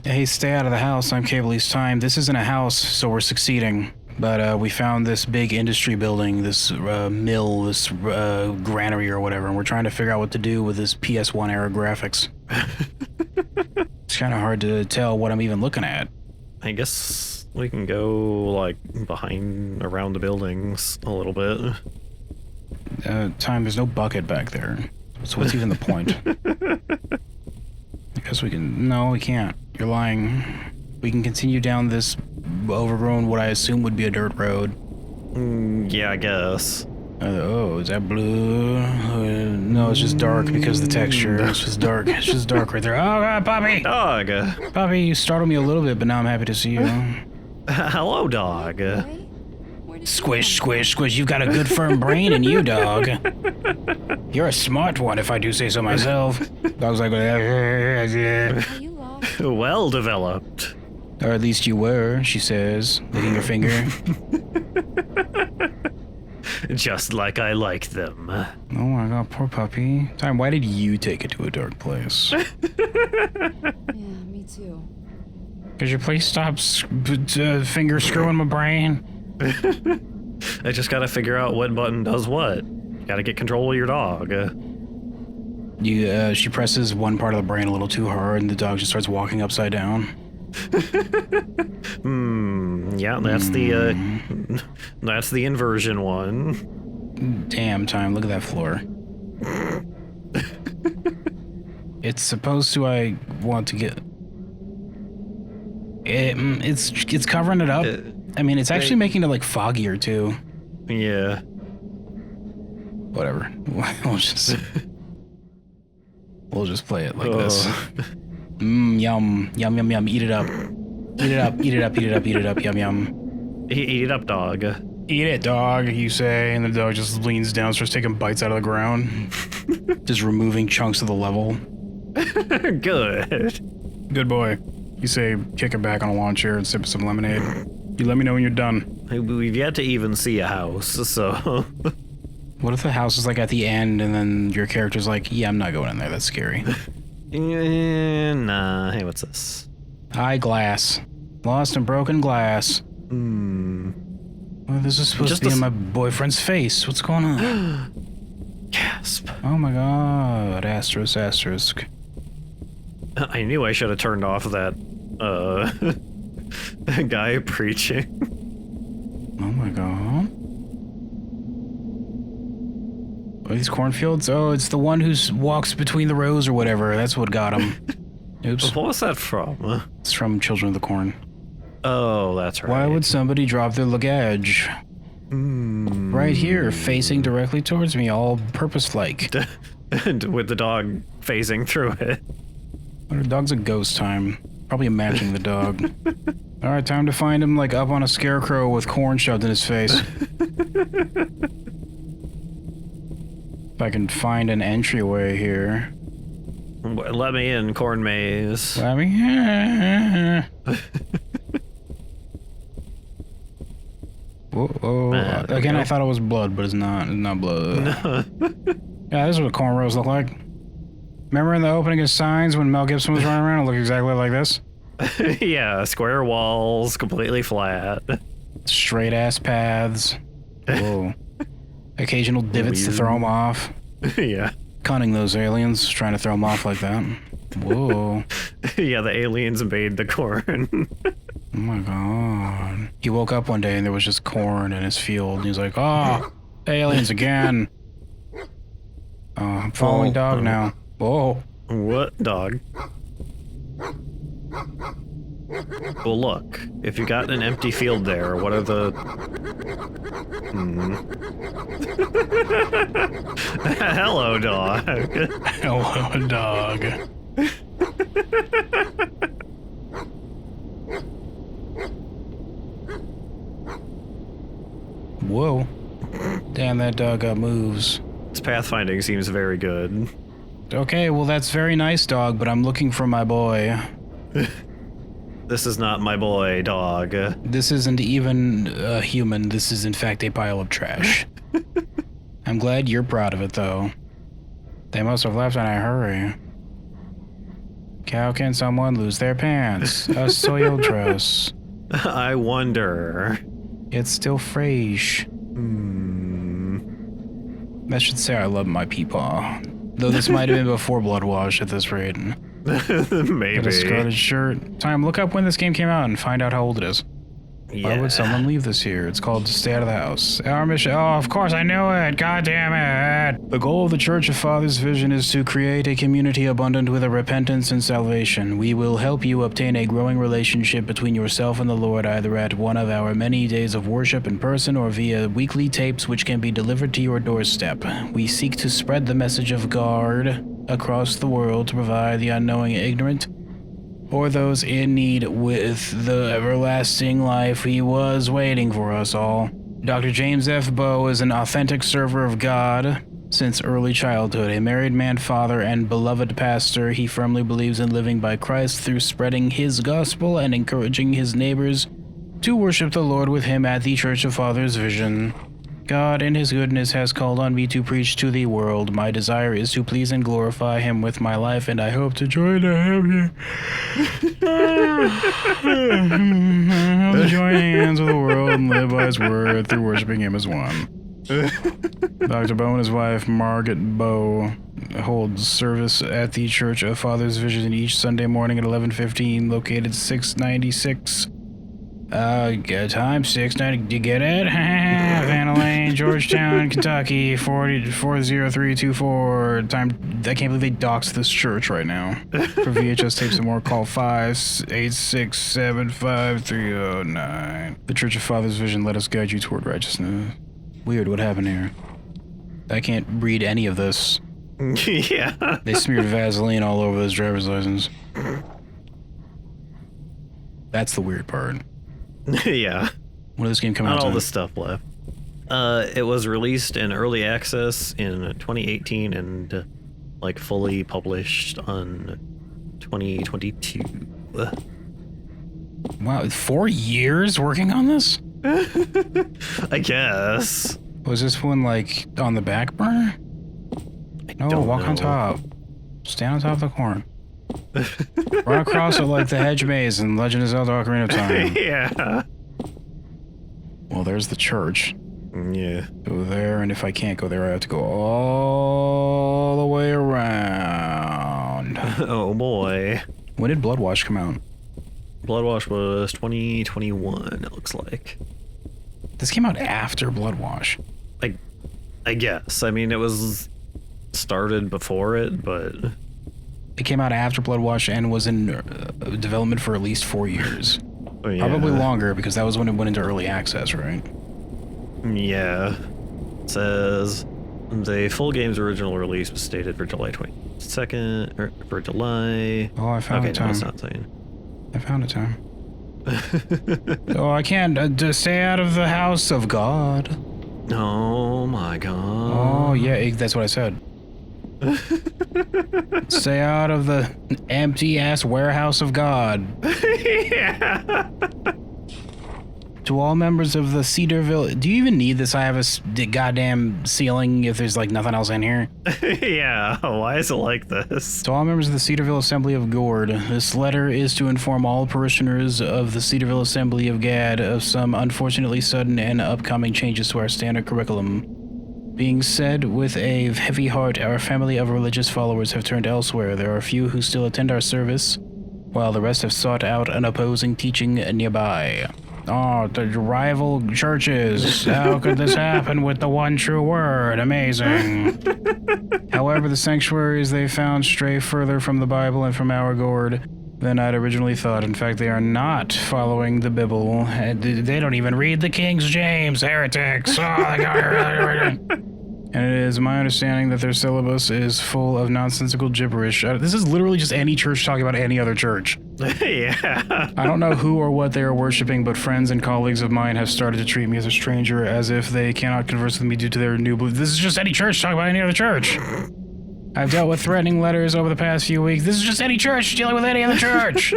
Hey, stay out of the house. I'm Cabely's time. This isn't a house, so we're succeeding. But we found this big industry building, this mill, this granary or whatever, and we're trying to figure out what to do with this PS1 era graphics. It's kind of hard to tell what I'm even looking at. I guess we can go, like, around the buildings a little bit. Time, there's no bucket back there. So what's even the point? I guess we can... No, we can't. You're lying. We can continue down this overgrown, what I assume would be a dirt road. Yeah, I guess. Oh, is that blue? No, it's just dark because of the texture. It's just dark. It's just dark right there. Oh, God, Poppy! Dog! Poppy, you startled me a little bit, but now I'm happy to see you. Hello, dog. Squish, squish, squish. You've got a good firm brain in you, dog. You're a smart one, if I do say so myself. Dog's like... Well developed. Or at least you were, she says, licking her finger. Just like I like them. Oh my God, poor puppy. Time, why did you take it to a dark place? Yeah, me too. Could you please stop finger screwing my brain? I just gotta figure out what button does what. You gotta get control of your dog. She presses one part of the brain a little too hard, and the dog just starts walking upside down. Yeah, that's the inversion one. Damn, Time, look at that floor. It's supposed to, I want to get... It's covering it up. I mean, it's actually making it, like, foggier, too. Yeah. Whatever. We'll just play it like this. Yum. Yum, yum, yum. Eat it up. Eat it up, eat it up, eat it up, eat it up. Yum, yum. Eat it up, dog. Eat it, dog, you say, and the dog just leans down, starts taking bites out of the ground. Just removing chunks of the level. Good. Good boy. You say, kick it back on a lawn chair and sip some lemonade. You let me know when you're done. We've yet to even see a house, so... What if the house is like at the end and then your character's like, yeah, I'm not going in there, that's scary. Nah, hey, what's this? Eyeglass. Lost and broken glass. Well, this is supposed to be in my boyfriend's face. What's going on? Gasp. Oh my God, asterisk, asterisk. I knew I should have turned off that, guy preaching. Oh my God. Are these cornfields? Oh, it's the one who walks between the rows or whatever. That's what got him. Oops. What was that from? It's from Children of the Corn. Oh, that's right. Why would somebody drop their luggage? Right here, facing directly towards me, all purpose-like. With the dog phasing through it. The dog's a ghost, Time. Probably imagining the dog. Alright, time to find him, like, up on a scarecrow with corn shoved in his face. If I can find an entryway here. Let me in, corn maze. Let me in. Whoa. Again, I thought it was blood, but it's not. It's not blood. No. Yeah, this is what cornrows look like. Remember in the opening of Signs when Mel Gibson was running around? It looked exactly like this. Yeah, square walls, completely flat. Straight ass paths. Whoa. Occasional divots to throw them off. Yeah. Cunning, those aliens, trying to throw them off like that. Whoa. Yeah, the aliens invade the corn. Oh my God. He woke up one day and there was just corn in his field. And he's like, oh, aliens again. I'm following dog now. Whoa. What dog? Well, look, if you got an empty field there, what are the... Hello, dog. Hello, dog. Whoa. Damn, that dog got moves. This pathfinding seems very good. Okay, well that's very nice, dog, but I'm looking for my boy. This is not my boy, dog. This isn't even a human. This is in fact a pile of trash. I'm glad you're proud of it, though. They must have left in a hurry. How can someone lose their pants? A soiled dress. I wonder. It's still fresh. That should say I love my peepaw. Though this might have been before Blood Wash at this rate. Maybe. Got a scarlet shirt. Time, look up when this game came out and find out how old it is. Yeah. Why would someone leave this here? It's called Stay Out of the House. Our mission. Oh, of course I knew it. God damn it. The goal of the Church of Father's vision is to create a community abundant with a repentance and salvation. We will help you obtain a growing relationship between yourself and the Lord, either at one of our many days of worship in person or via weekly tapes which can be delivered to your doorstep. We seek to spread the message of God across the world to provide the unknowing, ignorant, or those in need with the everlasting life he was waiting for us all. Dr. James F. Bowe is an authentic server of God since early childhood. A married man, father, and beloved pastor, he firmly believes in living by Christ through spreading his gospel and encouraging his neighbors to worship the Lord with him at the Church of Father's vision. God in his goodness has called on me to preach to the world. My desire is to please and glorify him with my life, and I hope to join hands with the world and live by his word through worshiping him as one. Dr. Bowe and his wife, Margaret Bowe, hold service at the Church of Father's Vision each Sunday morning at 11:15, located 696. Time 690. You get it? Vanna Lane, Georgetown, Kentucky, 40324. Time. I can't believe they doxed this church right now. For VHS tapes and more, call 586755309. The Church of Father's Vision, let us guide you toward righteousness. Weird, what happened here? I can't read any of this. Yeah. They smeared Vaseline all over this driver's license. That's the weird part. Yeah. When did this game come out? Not all the stuff left. It was released in early access in 2018 and like fully published on 2022. Wow, 4 years working on this? I guess. Was this one like on the back burner? No, don't walk on know. top. Stand on top of the corn. Run across it like the hedge maze in Legend of Zelda Ocarina of Time. Yeah. Well, there's the church. Yeah. Go there, and if I can't go there, I have to go all the way around. Oh boy. When did Blood Wash come out? Blood Wash was 2021, it looks like. This came out after Blood Wash. I guess. I mean, it was started before it, but... It came out after Blood Wash and was in development for at least 4 years. Oh, yeah. Probably longer, because that was when it went into early access, right? Yeah. It says the full game's original release was stated for July 22nd, or for July... Oh, I found okay, a time. no, it's not saying. I found a time. Oh, I can't just stay out of the house of God. Oh my god. Oh, yeah, that's what I said. Stay out of the empty-ass warehouse of God. Yeah. To all members of the Cedarville... Do you even need this? I have a goddamn ceiling if there's, like, nothing else in here. Yeah, why is it like this? To all members of the Cedarville Assembly of Gord, this letter is to inform all parishioners of the Cedarville Assembly of Gad of some unfortunately sudden and upcoming changes to our standard curriculum. Being said with a heavy heart, our family of religious followers have turned elsewhere. There are a few who still attend our service, while the rest have sought out an opposing teaching nearby. Oh, the rival churches. How could this happen with the one true word? Amazing. However, the sanctuaries they found stray further from the Bible and from our Gord than I'd originally thought. In fact, they are not following the Bible. They don't even read the King James, heretics. And it is my understanding that their syllabus is full of nonsensical gibberish. This is literally just any church talking about any other church. Yeah. I don't know who or what they are worshiping, but friends and colleagues of mine have started to treat me as a stranger, as if they cannot converse with me due to their new belief. This is just any church talking about any other church. I've dealt with threatening letters over the past few weeks. This is just any church dealing with any other church.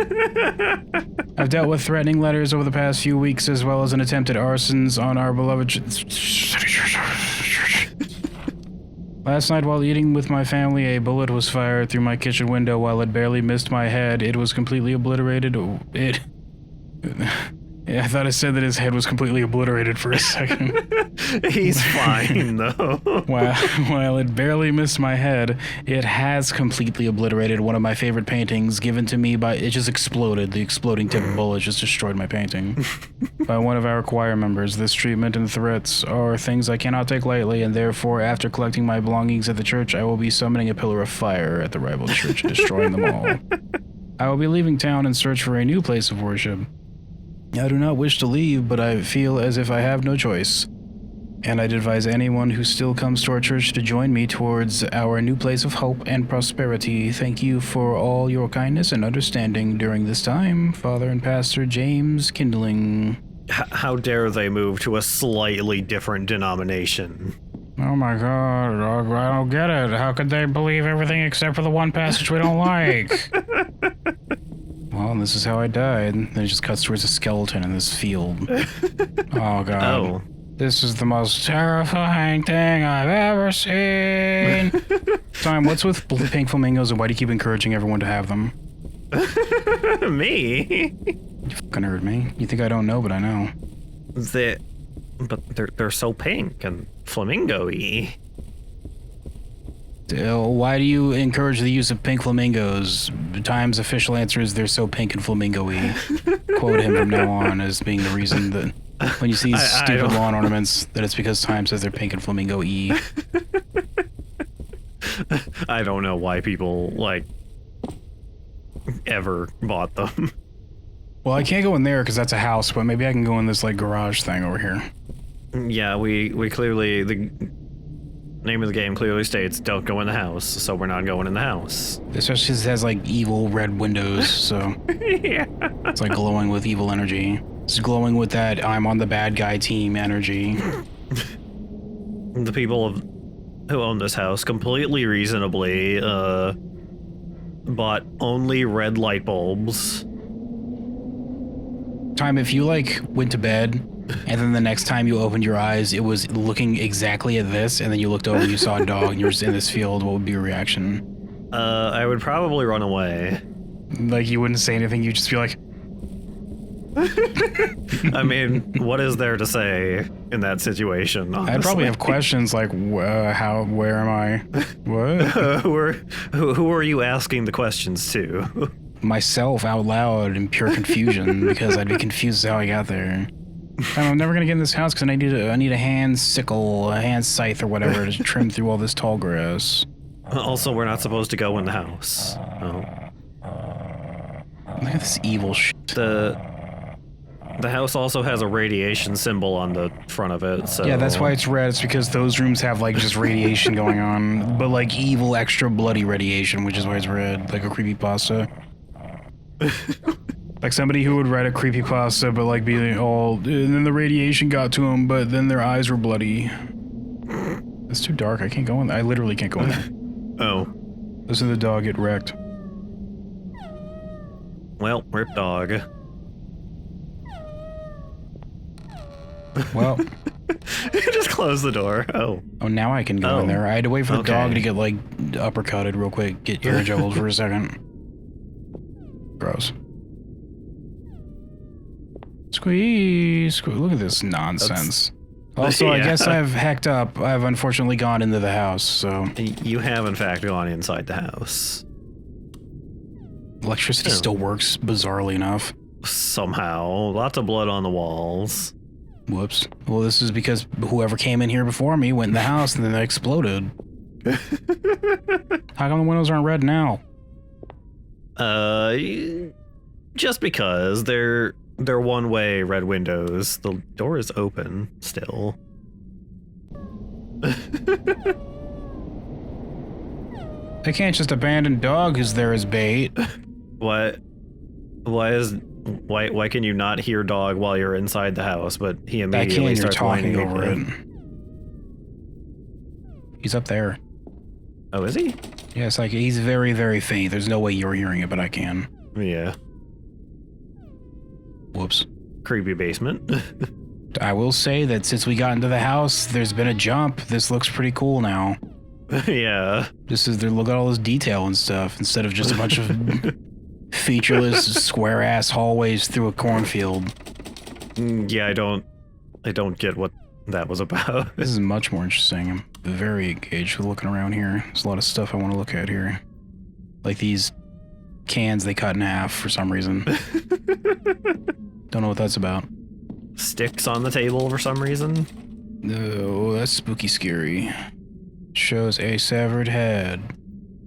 I've dealt with threatening letters over the past few weeks, as well as an attempted arsons on our beloved Last night while eating with my family, a bullet was fired through my kitchen window. While it barely missed my head, it was completely obliterated. I thought it said that his head was completely obliterated for a second. He's fine, though. While it barely missed my head, it has completely obliterated one of my favorite paintings given to me by... It just exploded. The exploding tip of bullet just destroyed my painting. By one of our choir members. This treatment and threats are things I cannot take lightly, and therefore, after collecting my belongings at the church, I will be summoning a pillar of fire at the rival church and destroying them all. I will be leaving town in search for a new place of worship. I do not wish to leave, but I feel as if I have no choice. And I'd advise anyone who still comes to our church to join me towards our new place of hope and prosperity. Thank you for all your kindness and understanding during this time, Father and Pastor James Kindling. How dare they move to a slightly different denomination? Oh my god, I don't get it. How could they believe everything except for the one passage we don't like? Well, this is how I died. Then it just cuts towards a skeleton in this field. Oh, God. Oh. This is the most terrifying thing I've ever seen. Tom, what's with pink flamingos and why do you keep encouraging everyone to have them? Me? You fucking heard me. You think I don't know, but I know. They're so pink and flamingo-y. Why do you encourage the use of pink flamingos? Time's official answer is they're so pink and flamingo-y. Quote him from now on as being the reason that when you see stupid lawn ornaments, that it's because Time says they're pink and flamingo-y. I don't know why people, like, ever bought them. Well, I can't go in there because that's a house, but maybe I can go in this, like, garage thing over here. Yeah, we clearly... The name of the game clearly states, don't go in the house, so we're not going in the house. Especially since it has, like, evil red windows, so... Yeah. It's, like, glowing with evil energy. It's glowing with that I'm on the bad guy team energy. The people who own this house completely reasonably, bought only red light bulbs. Time, if you, like, went to bed... And then the next time you opened your eyes, it was looking exactly at this, and then you looked over and you saw a dog and you were just in this field, what would be your reaction? I would probably run away. Like, you wouldn't say anything, you'd just be like... I mean, what is there to say in that situation, honestly? I'd probably have questions like, where am I? What? Who are you asking the questions to? Myself out loud in pure confusion, because I'd be confused as how I got there. I'm never gonna get in this house because I need a hand sickle, a hand scythe or whatever to trim through all this tall grass. Also, we're not supposed to go in the house. Oh. Look at this evil shit. The house also has a radiation symbol on the front of it, so... Yeah, that's why it's red. It's because those rooms have, like, just radiation going on. But, like, evil, extra bloody radiation, which is why it's red. Like a creepypasta. Like somebody who would write a creepypasta, but like be all, and then the radiation got to them, but then their eyes were bloody. It's too dark. I can't go in there. I literally can't go in there. Oh. Listen to the dog get wrecked. Well, rip dog. Well. Just close the door. Oh. Oh, now I can go in there. I had to wait for the dog to get like uppercutted real quick, get ear juggled for a second. Gross. Squeeze. Look at this nonsense. Also, I guess I've hacked up. I've unfortunately gone into the house, so... You have, in fact, gone inside the house. Electricity still works, bizarrely enough. Somehow. Lots of blood on the walls. Whoops. Well, this is because whoever came in here before me went in the house and then they exploded. How come the windows aren't red now? Just because they're one-way red windows. The door is open still. I can't just abandon dog who's there as bait. What? Why can you not hear dog while you're inside the house, but he immediately starts talking over it. He's up there. Oh, is he? Yeah, it's like he's very, very faint. There's no way you're hearing it, but I can. Yeah. Whoops. Creepy basement. I will say that since we got into the house, there's been a jump. This looks pretty cool now. Yeah. Look at all this detail and stuff instead of just a bunch of featureless square ass hallways through a cornfield. Yeah, I don't get what that was about. This is much more interesting. I'm very engaged with looking around here. There's a lot of stuff I want to look at here. Like these cans they cut in half for some reason. Don't know what that's about. Sticks on the table for some reason. No, that's spooky scary. Shows a severed head.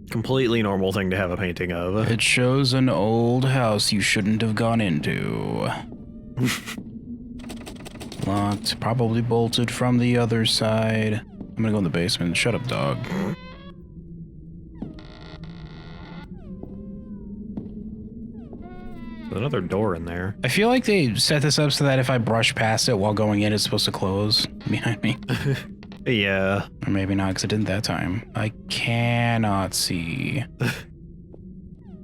Completely normal thing to have a painting of. It shows an old house you shouldn't have gone into. Locked, probably bolted from the other side. I'm gonna go in the basement. Shut up, dog. There's another door in there. I feel like they set this up so that if I brush past it while going in, it's supposed to close behind me. Yeah. Or maybe not, because it didn't that time. I cannot see.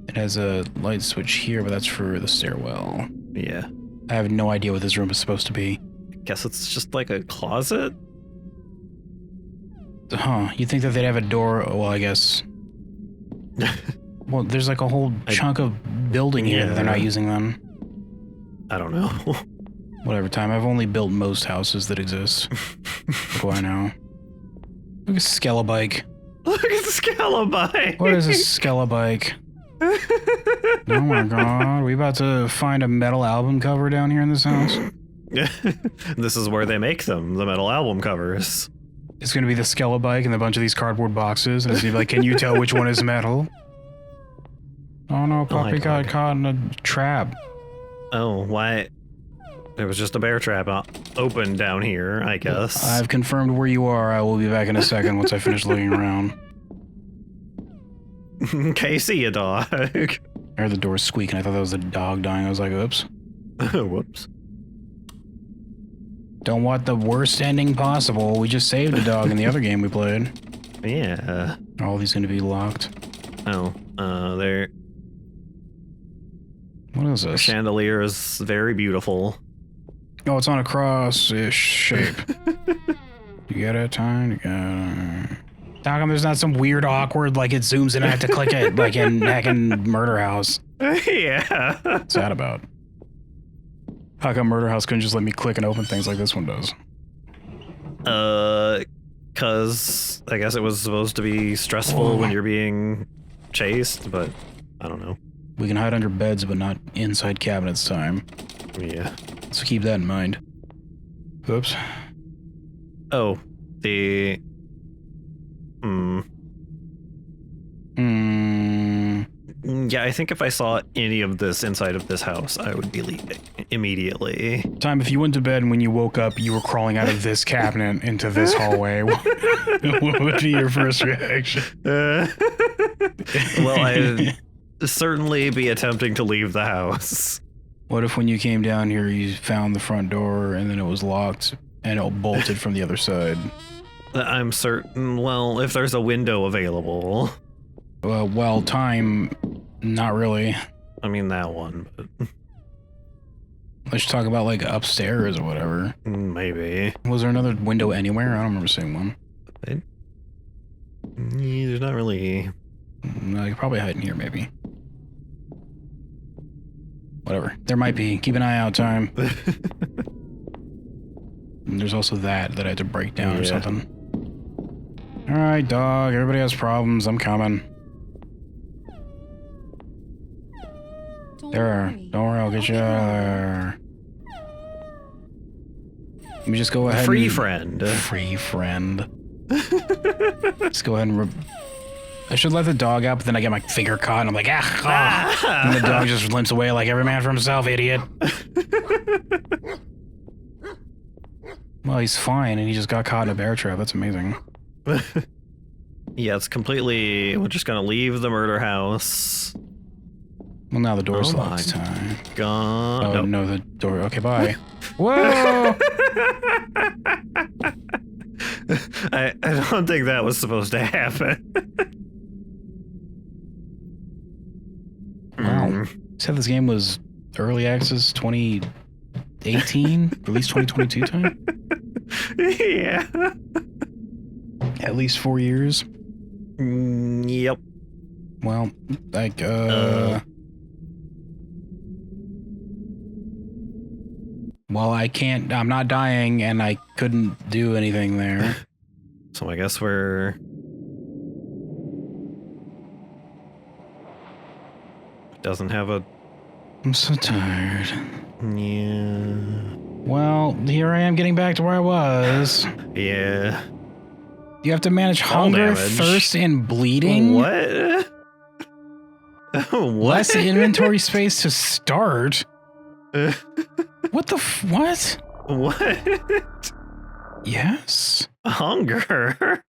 It has a light switch here, but that's for the stairwell. Yeah. I have no idea what this room is supposed to be. Guess it's just like a closet? Huh, you'd think that they'd have a door, well, I guess. Well, there's like a whole chunk of building here that they're not using then. I don't know. Whatever time, I've only built most houses that exist. What do I know? Look at Skelebike. Look at the Scalabike! What is a Skelebike? Oh my god, we about to find a metal album cover down here in this house? This is where they make them, the metal album covers. It's gonna be the Skelebike and a bunch of these cardboard boxes, and it's gonna be like, can you tell which one is metal? Oh no, Puppy got caught in a trap. Oh, why? There was just a bear trap open down here, I guess. I've confirmed where you are. I will be back in a second once I finish looking around. Okay, see ya, dog. I heard the door squeak and I thought that was a dog dying. I was like, oops. Whoops. Don't want the worst ending possible. We just saved a dog in the other game we played. Yeah. Are all these going to be locked? Oh, there. What is this? Chandelier is very beautiful. Oh, it's on a cross-ish shape. You get it? Time to get it. How come there's not some weird, awkward, like it zooms in and I have to click it, like in hacking Murder House? Yeah. What's that about? How come Murder House couldn't just let me click and open things like this one does? Cause I guess it was supposed to be stressful when you're being chased, but I don't know. We can hide under beds, but not inside cabinets time. Yeah. So keep that in mind. Oops. Oh, the... Yeah, I think if I saw any of this inside of this house, I would be leaving immediately. Time, if you went to bed and when you woke up, you were crawling out of this cabinet into this hallway, what would be your first reaction? Well, I'd certainly be attempting to leave the house. What if when you came down here, you found the front door and then it was locked and it bolted from the other side? I'm certain, well, if there's a window available. Well, time, not really. I mean, that one, but... Let's talk about, like, upstairs or whatever. Maybe. Was there another window anywhere? I don't remember seeing one. There's not really... No, you could probably hide in here, maybe. Whatever. There might be. Keep an eye out, time. And there's also that I had to break down or something. Alright, dog. Everybody has problems. I'm coming. Don't worry, I'll get you out of there. Let me just go ahead Free friend. Free friend. Just go ahead and... I should let the dog out, but then I get my finger caught and I'm like, ah! And the dog just limps away like every man for himself, idiot. Well, he's fine and he just got caught in a bear trap. That's amazing. Yeah, it's completely... We're just gonna leave the murder house. Well, now the door's locked. Time. God. Oh, no, the door. Okay, bye. Whoa! I don't think that was supposed to happen. Wow. Said this game was early access 2018, release 2022 time? Yeah. At least 4 years. Yep. Well, like, well, I can't, I'm not dying, and I couldn't do anything there. So I guess we're... Doesn't have a... I'm so tired. Yeah... Well, here I am getting back to where I was. Yeah... You have to manage Fall hunger, damage. thirst, and bleeding? What? What? Less inventory space to start? What the what? What? Yes. Hunger?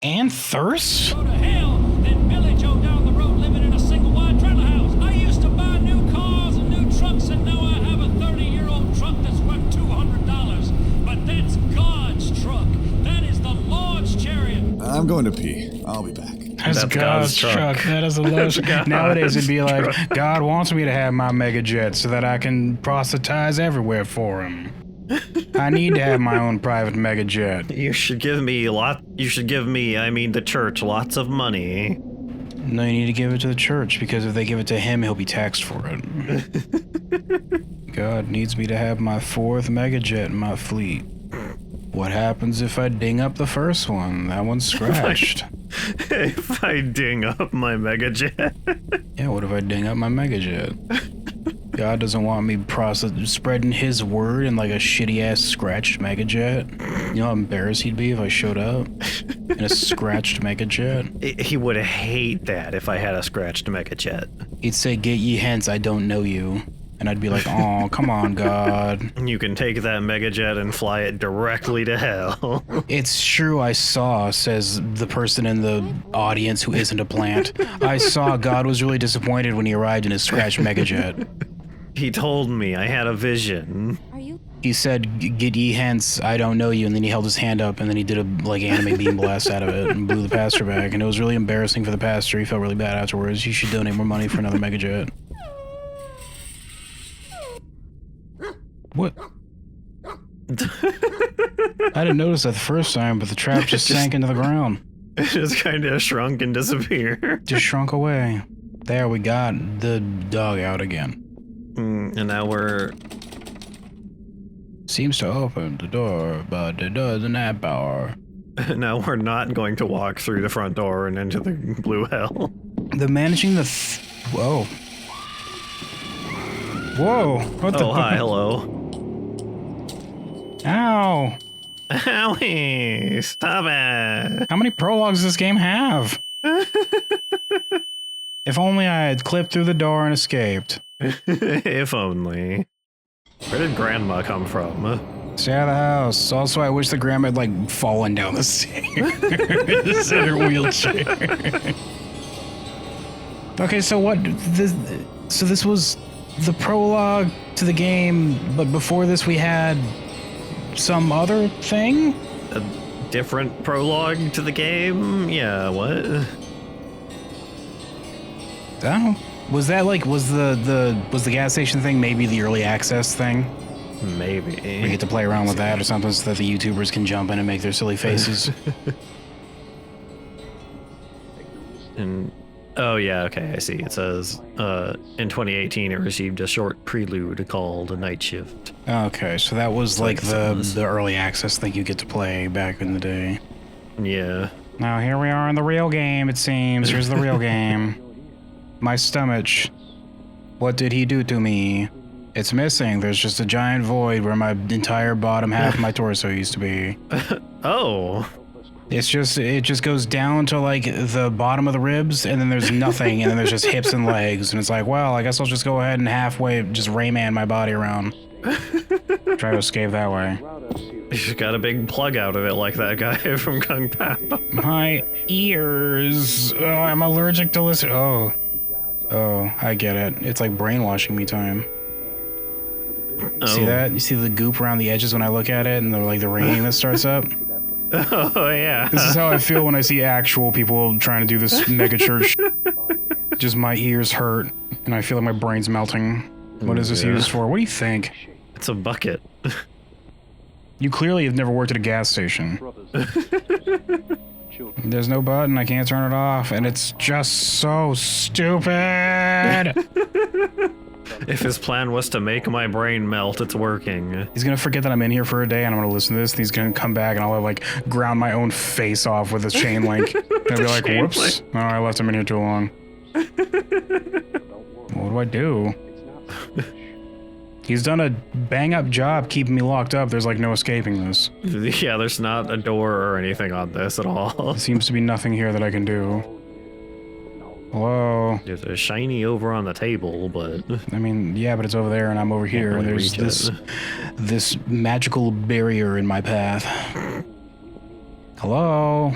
And thirst? Go to hell, then Billy Joe down the road living in a single wide trailer house. I used to buy new cars and new trucks, and now I have a 30-year-old truck that's worth $200. But that's God's truck. That is the Lord's chariot. I'm going to pee. I'll be back. That's God's truck. That is a lotion. Nowadays it'd be like, God wants me to have my mega jet so that I can proselytize everywhere for him. I need to have my own private mega jet. You should give me the church, lots of money. No, you need to give it to the church, because if they give it to him, he'll be taxed for it. God needs me to have my 4th mega jet in my fleet. What happens if I ding up the first one? That one's scratched. If I ding up my mega jet. Yeah, what if I ding up my mega jet? God doesn't want me spreading his word in like a shitty-ass scratched mega jet. You know how embarrassed he'd be if I showed up in a scratched mega jet? He would hate that if I had a scratched mega jet. He'd say, "Get ye hence, I don't know you." And I'd be like, "Oh, come on, God." You can take that mega jet and fly it directly to hell. It's true, I saw, says the person in the audience who isn't a plant. I saw God was really disappointed when he arrived in his scratched mega jet. He told me, I had a vision. Are you? He said, "Get ye hence, I don't know you," and then he held his hand up, and then he did a like anime beam blast out of it and blew the pastor back, and it was really embarrassing for the pastor. He felt really bad afterwards. You should donate more money for another mega jet. What? I didn't notice that the first time, but the trap just sank into the ground. It just kind of shrunk and disappeared. Just shrunk away. There, we got the dog out again. And now we're... Seems to open the door, but it doesn't have power. Now we're not going to walk through the front door and into the blue hell. The managing the... Whoa. Whoa. What the... Oh, hi, hello. Ow. Owie, stop it. How many prologues does this game have? If only I had clipped through the door and escaped. If only. Where did Grandma come from? Stay out of the house. Also, I wish the grandma had, like, fallen down the stairs in her wheelchair. Okay, so what... This was the prologue to the game, but before this we had some other thing? A different prologue to the game? Yeah, what? Oh, was that like was the gas station thing maybe the early access thing? Maybe. We get to play around with that or something so that the YouTubers can jump in and make their silly faces. And oh yeah, okay, I see. It says in 2018 it received a short prelude called Night Shift. Okay, so that was like the early access thing you get to play back in the day. Yeah. Now here we are in the real game, it seems. Here's the real game. My stomach. What did he do to me? It's missing. There's just a giant void where my entire bottom half of my torso used to be. Oh. It just goes down to like the bottom of the ribs, and then there's nothing, and then there's just hips and legs, and it's like, well, I guess I'll just go ahead and halfway just Rayman my body around. Try to escape that way. You just got a big plug out of it like that guy from Kung Pao. My ears. Oh, I'm allergic to listen. Oh, I get it. It's like brainwashing me time. Oh. See that? You see the goop around the edges when I look at it, and the raining that starts up? Oh, yeah. This is how I feel when I see actual people trying to do this mega church. Just my ears hurt, and I feel like my brain's melting. What is this used for? What do you think? It's a bucket. You clearly have never worked at a gas station. There's no button. I can't turn it off, and it's just so stupid. If his plan was to make my brain melt, it's working. He's gonna forget that I'm in here for a day, and I'm gonna listen to this, and he's gonna come back, and I'll like ground my own face off with a chain link. And I'll be like, whoops. Oh, I left him in here too long. What do I do? He's done a bang-up job keeping me locked up. There's like no escaping this. Yeah, there's not a door or anything on this at all. There seems to be nothing here that I can do. Hello? There's a shiny over on the table, but... I mean, yeah, but it's over there and I'm over here, and really there's reach this magical barrier in my path. Hello?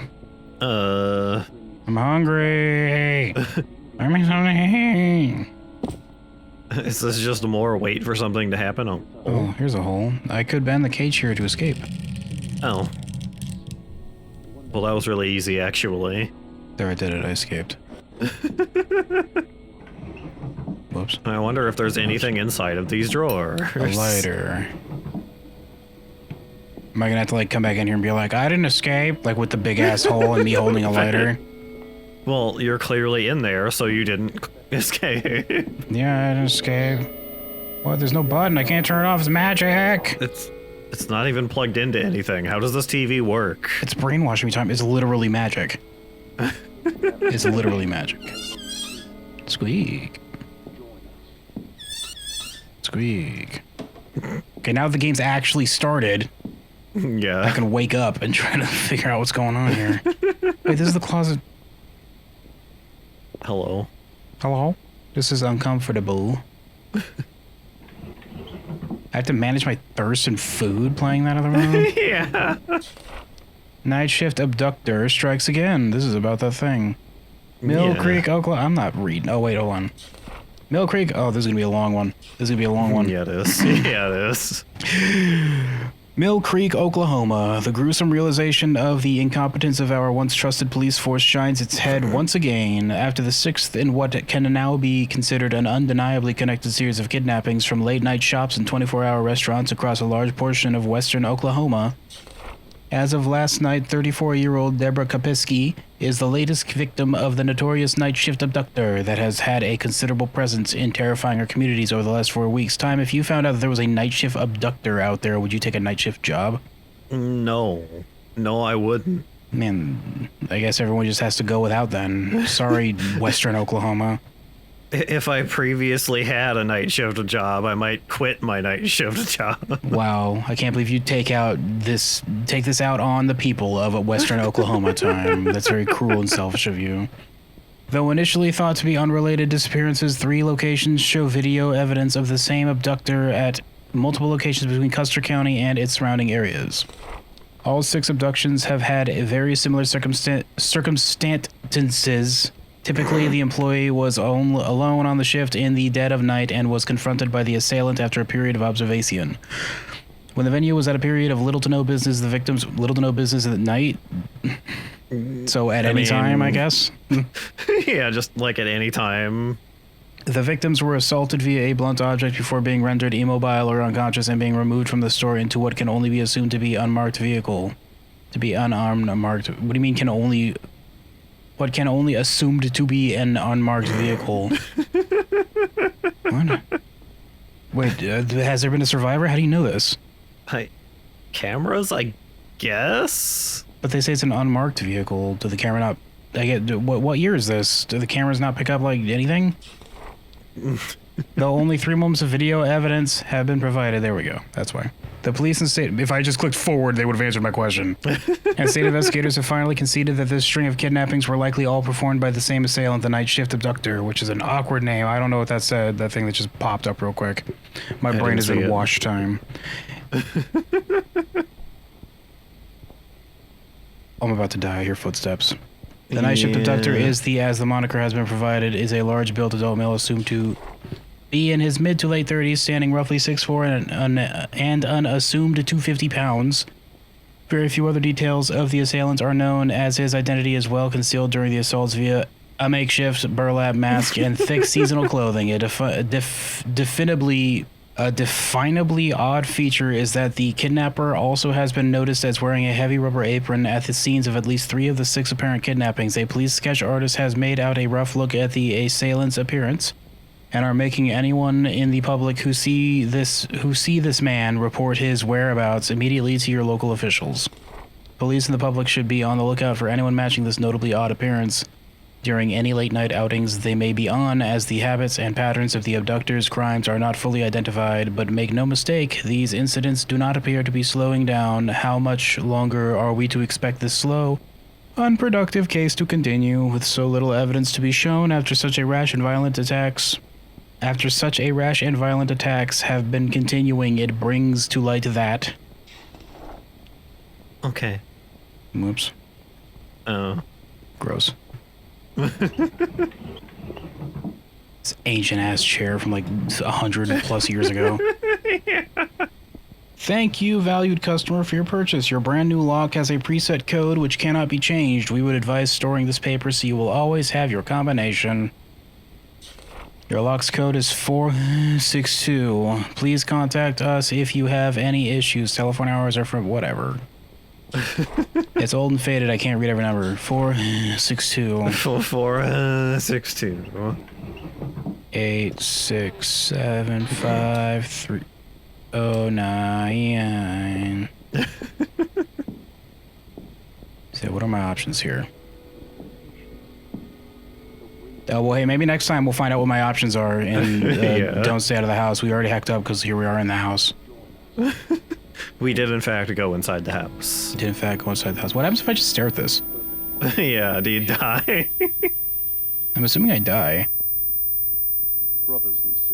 I'm hungry. Give me something. Is this just more wait for something to happen? Oh, here's a hole. I could bend the cage here to escape. Oh. Well, that was really easy, actually. There, I did it. I escaped. Whoops. I wonder if there's anything inside of these drawers. A lighter. Am I gonna have to like come back in here and be like, I didn't escape? Like with the big ass hole and me holding a lighter? Well, you're clearly in there, so you didn't escape. Yeah, I didn't escape. What? There's no button. I can't turn it off. It's magic. It's not even plugged into anything. How does this TV work? It's brainwashing me time. It's literally magic. It's literally magic. Squeak. Squeak. Okay, now the game's actually started. Yeah. I can wake up and try to figure out what's going on here. Wait, this is the closet. Hello. Hello? This is uncomfortable. I have to manage my thirst and food playing that other room? Yeah. Night shift abductor strikes again. This is about that thing. Mill Yeah. Creek, Oklahoma. I'm not reading. Oh, wait, hold on. Mill Creek. Oh, this is going to be a long one. This is going to be a long one. Yeah, it is. Yeah, it is. Mill Creek, Oklahoma. The gruesome realization of the incompetence of our once trusted police force shines its head once again after the sixth in what can now be considered an undeniably connected series of kidnappings from late-night shops and 24-hour restaurants across a large portion of western Oklahoma. As of last night, 34-year-old Deborah Kapiski is the latest victim of the notorious night shift abductor that has had a considerable presence in terrifying our communities over the last 4 weeks. Time, if you found out that there was a night shift abductor out there, would you take a night shift job? No. No, I wouldn't. Man, I guess everyone just has to go without then. Sorry, Western Oklahoma. If I previously had a night shift job, I might quit my night shift job. Wow, I can't believe you take this out on the people of Western Oklahoma time. That's very cruel and selfish of you. Though initially thought to be unrelated disappearances, 3 locations show video evidence of the same abductor at multiple locations between Custer County and its surrounding areas. All 6 abductions have had a very similar circumstances. Typically, the employee was alone on the shift in the dead of night and was confronted by the assailant after a period of observation. When the venue was at a period of little to no business, the victims little to no business at night. So at any time, I guess. Yeah, just like at any time. The victims were assaulted via a blunt object before being rendered immobile or unconscious and being removed from the store into what can only be assumed to be unmarked vehicle. To be unarmed, unmarked. What do you mean can only... What can only assumed to be an unmarked vehicle? What? Wait, has there been a survivor? How do you know this? Cameras, I guess? But they say it's an unmarked vehicle. Did the camera not... what year is this? Do the cameras not pick up, like, anything? Though only 3 moments of video evidence have been provided. There we go. That's why. The police and state... If I just clicked forward, they would have answered my question. And state investigators have finally conceded that this string of kidnappings were likely all performed by the same assailant, the night shift abductor, which is an awkward name. I don't know what that said. That thing that just popped up real quick. My brain is in wash time. I'm about to die. I hear footsteps. The night shift abductor is as the moniker has been provided, is a large-built adult male assumed to be in his mid to late 30s, standing roughly 6'4" and unassumed 250 pounds. Very few other details of the assailant are known, as his identity is well concealed during the assaults via a makeshift burlap mask and thick seasonal clothing. It definably A definably odd feature is that the kidnapper also has been noticed as wearing a heavy rubber apron at the scenes of at least 3 of the 6 apparent kidnappings. A police sketch artist has made out a rough look at the assailant's appearance and are making anyone in the public who see this man report his whereabouts immediately to your local officials. Police and the public should be on the lookout for anyone matching this notably odd appearance during any late-night outings they may be on, as the habits and patterns of the abductors' crimes are not fully identified. But make no mistake, these incidents do not appear to be slowing down. How much longer are we to expect this slow, unproductive case to continue, with so little evidence to be shown after such a rash and violent attacks? After such a rash and violent attacks have been continuing, it brings to light that... Okay. Whoops. Oh. Gross. This ancient ass chair from like 100 plus years ago. Yeah. Thank you, valued customer, for your purchase. Your brand new lock has a preset code which cannot be changed. We would advise storing this paper so you will always have your combination. Your lock's code is 462. Please contact us if you have any issues. Telephone hours are from whatever. It's old and faded. I can't read every number. 462. 462. 8675309. So what are my options here? Oh, well, hey, maybe next time we'll find out what my options are and Yeah. Don't stay out of the house. We already hacked up because here we are in the house. We did, in fact, go inside the house. Did in fact go inside the house. What happens if I just stare at this? Yeah, do you die? I'm assuming I die.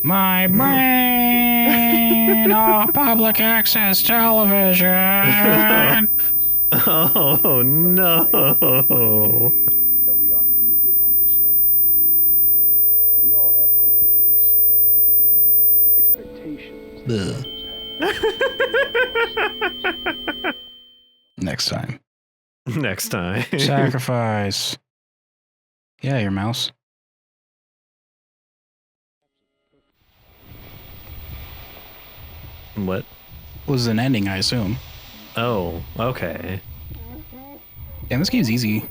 My brain! Oh, public access television! Oh, no. That we are through with on this earth. We all have goals we set. Expectations. Ugh. Next time. Next time. Sacrifice. Yeah, your mouse. What? Was an ending, I assume. Oh, okay. Damn, this game's easy.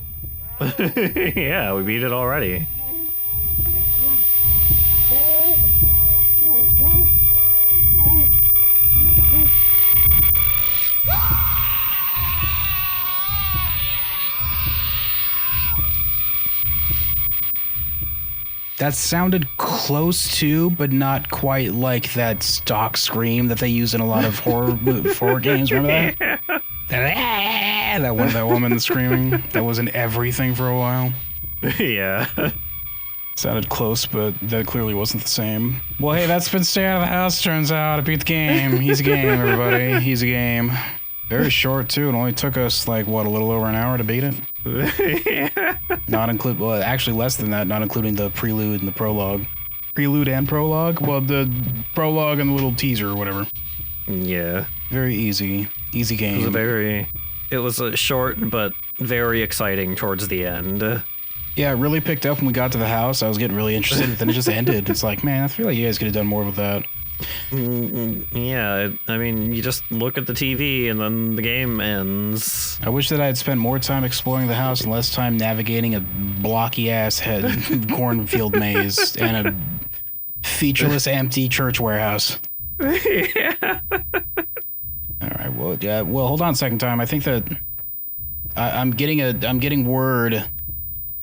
Yeah, we beat it already. That sounded close to, but not quite like that stock scream that they use in a lot of horror games. Remember that? Yeah. That woman screaming. That was in everything for a while. Yeah. Sounded close, but that clearly wasn't the same. Well, hey, that's been Stay Out of the House, turns out. I beat the game. He's a game, everybody. He's a game. Very short, too. It only took us, like, what, a little over an hour to beat it? Yeah. Well, actually less than that, not including the prelude and the prologue. Prelude and prologue? Well, the prologue and the little teaser or whatever. Yeah. Very easy. Easy game. It was a short, but very exciting towards the end. Yeah, it really picked up when we got to the house. I was getting really interested, but then it just ended. It's like, man, I feel like you guys could have done more with that. Yeah, I mean, you just look at the TV and then the game ends. I wish that I had spent more time exploring the house and less time navigating a blocky-ass head cornfield maze and a featureless empty church warehouse. Yeah. All right, well, yeah, well, hold on a second, time. I think that I'm getting word.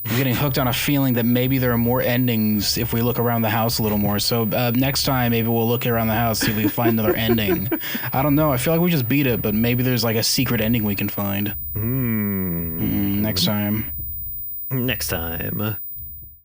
I'm getting hooked on a feeling that maybe there are more endings if we look around the house a little more. So next time, maybe we'll look around the house, see if we can find another ending. I don't know. I feel like we just beat it, but maybe there's like a secret ending we can find. Next time. Next time.